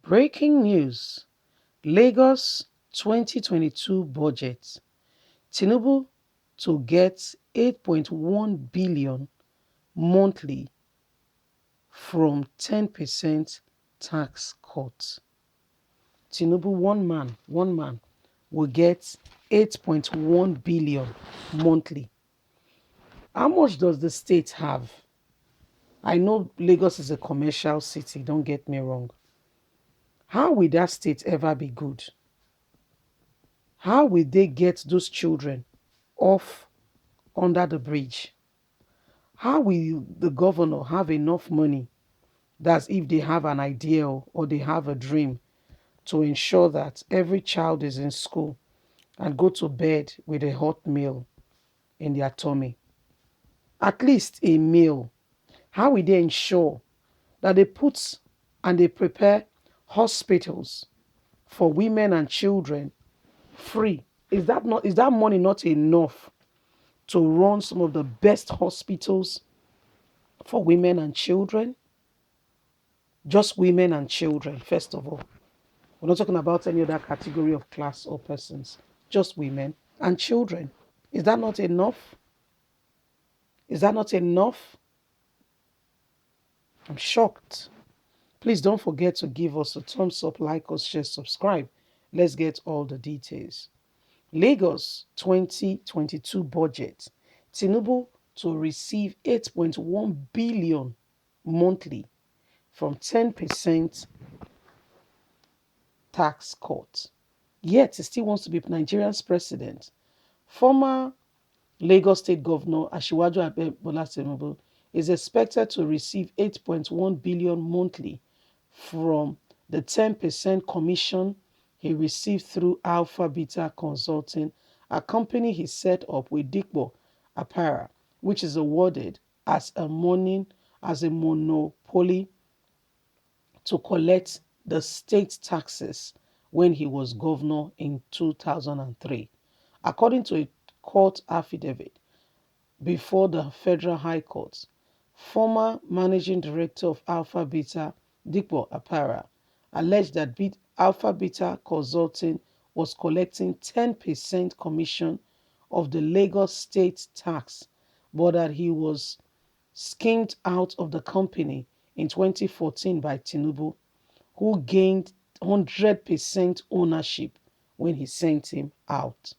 Breaking news. Lagos 2022 budget. Tinubu to get 8.1 billion monthly from 10% tax cut. Tinubu, one man will get 8.1 billion monthly. How much does the state have? I know Lagos is a commercial city, don't get me wrong. How will that state ever be good? How will they get those children off under the bridge? How will the governor have enough money? That's if they have an ideal or they have a dream to ensure that every child is in school and go to bed with a hot meal in their tummy. At least a meal. How will they ensure that they put and they prepare hospitals for women and children free? Is that money not enough to run some of the best hospitals for women and children? Just women and children, first of all. We're not talking about any other category of class or persons. Just women and children. Is that not enough? Is that not enough? I'm shocked. Please don't forget to give us a thumbs up, like us, share, subscribe. Let's get all the details. Lagos 2022 budget. Tinubu to receive 8.1 billion monthly from 10% tax cut. Yet he still wants to be Nigeria's president. Former Lagos State Governor Asiwaju Bola Tinubu is expected to receive 8.1 billion monthly from the 10% commission he received through Alpha Beta Consulting, a company he set up with Dikbo Apara, which is awarded as a monopoly to collect the state taxes when he was governor in 2003. According to a court affidavit before the Federal High Court, former managing director of Alpha Beta, Dikbo Apara, alleged that Alpha Beta Consulting was collecting 10% commission of the Lagos state tax, but that he was skimmed out of the company in 2014 by Tinubu, who gained 100% ownership when he sent him out.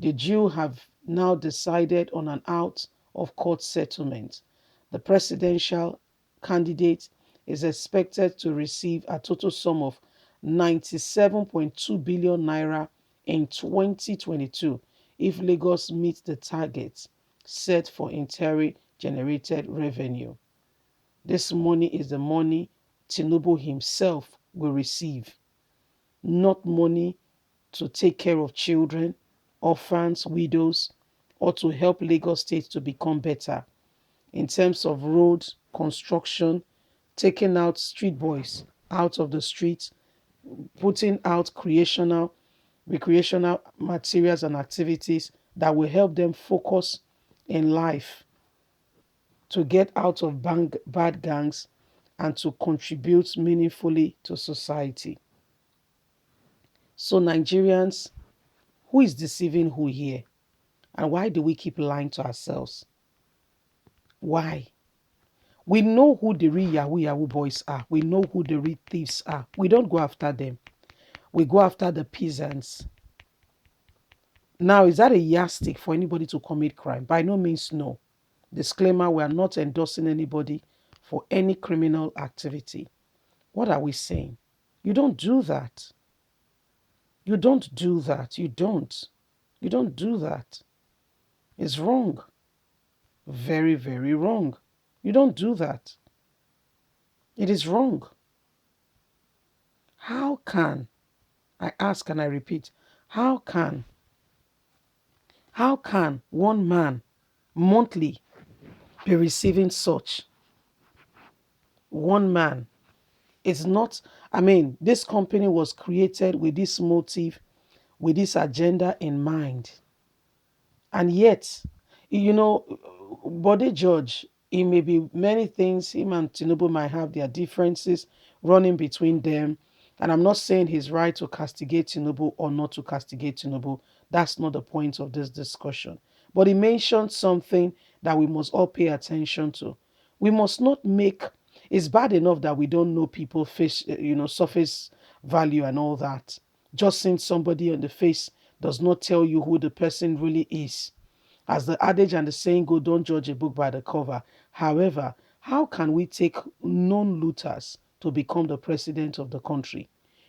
The Jew have now decided on an out of court settlement. The presidential candidate is expected to receive a total sum of 97.2 billion naira in 2022 if Lagos meets the targets set for internally generated revenue. This money is the money Tinubu himself will receive, not money to take care of children, orphans, widows, or to help Lagos State to become better in terms of road construction, taking out street boys out of the streets, putting out recreational materials and activities that will help them focus in life to get out of bad gangs and to contribute meaningfully to society. So Nigerians, who is deceiving who here? And why do we keep lying to ourselves? Why? We know who the real Yahoo boys are. We know who the real thieves are. We don't go after them. We go after the peasants. Now, is that a yardstick for anybody to commit crime? By no means, no. Disclaimer, we are not endorsing anybody for any criminal activity. What are we saying? You don't do that. You don't do that. You don't. You don't do that. It's wrong. Very, very wrong. You don't do that. It is wrong. How can, I ask and I repeat, how can one man monthly be receiving such? One man. It's not, this company was created with this motive, with this agenda in mind. And yet, Bode George, it may be many things, him and Tinubu might have their differences running between them. And I'm not saying he's right to castigate Tinubu or not to castigate Tinubu. That's not the point of this discussion. But he mentioned something that we must all pay attention to. We must not make it's bad enough that we don't know people face, surface value and all that. Just seeing somebody on the face does not tell you who the person really is. As the adage and the saying go, don't judge a book by the cover. However, how can we take known looters to become the president of the country?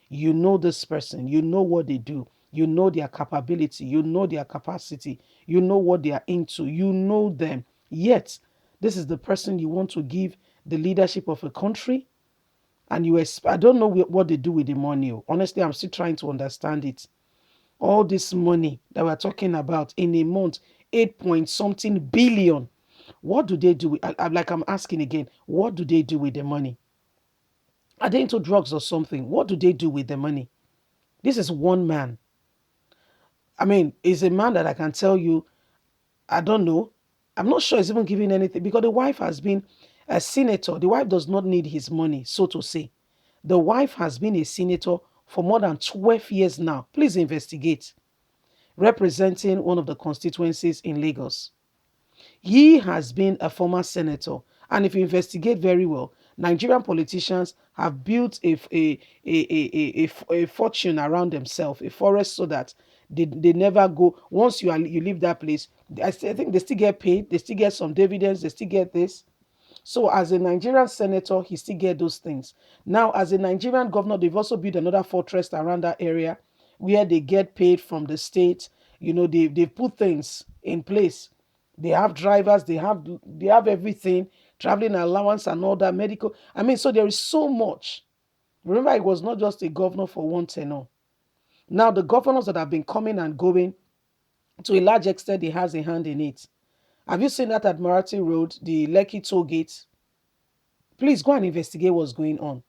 You know this person, you know what they do, you know their capability, you know their capacity, you know what they are into, you know them. Yet, this is the person you want to give the leadership of a country, and I don't know what they do with the money. Honestly, I'm still trying to understand it. All this money that we're talking about in a month, 8 point something billion. What do they do with, like I'm asking again, what do they do with the money? Are they into drugs or something? What do they do with the money? This is one man. I mean, is a man that I can tell you, I don't know. I'm not sure he's even giving anything because the wife has been a senator. The wife does not need his money, so to say. The wife has been a senator for more than 12 years now. Please investigate. Representing one of the constituencies in Lagos. He has been a former senator. And if you investigate very well, Nigerian politicians have built a fortune around themselves, a forest, so that they never go. Once you leave that place, I think they still get paid, they still get some dividends, they still get this. So as a Nigerian senator, he still get those things. Now, as a Nigerian governor, they've also built another fortress around that area where they get paid from the state. They've put things in place. They have drivers, they have everything, traveling allowance and all that, medical. I mean, so there is so much. Remember, it was not just a governor for one tenure. Now, the governors that have been coming and going, to a large extent, he has a hand in it. Have you seen that Admiralty Road, the Lekki toll gate? Please go and investigate what's going on.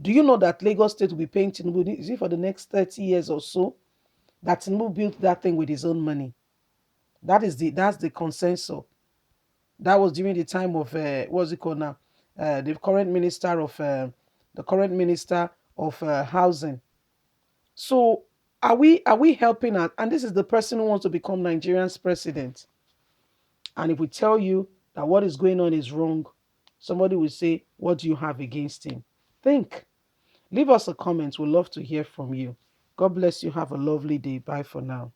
Do you know that Lagos State will be paying Tinubu, is it for the next 30 years or so? That Tinubu built that thing with his own money. That's the consensus. That was during the time of what's it called now? The current minister of housing. So are we helping out? And this is the person who wants to become Nigerian's president. And if we tell you that what is going on is wrong, somebody will say, what do you have against him? Think. Leave us a comment. We'd love to hear from you. God bless you. Have a lovely day. Bye for now.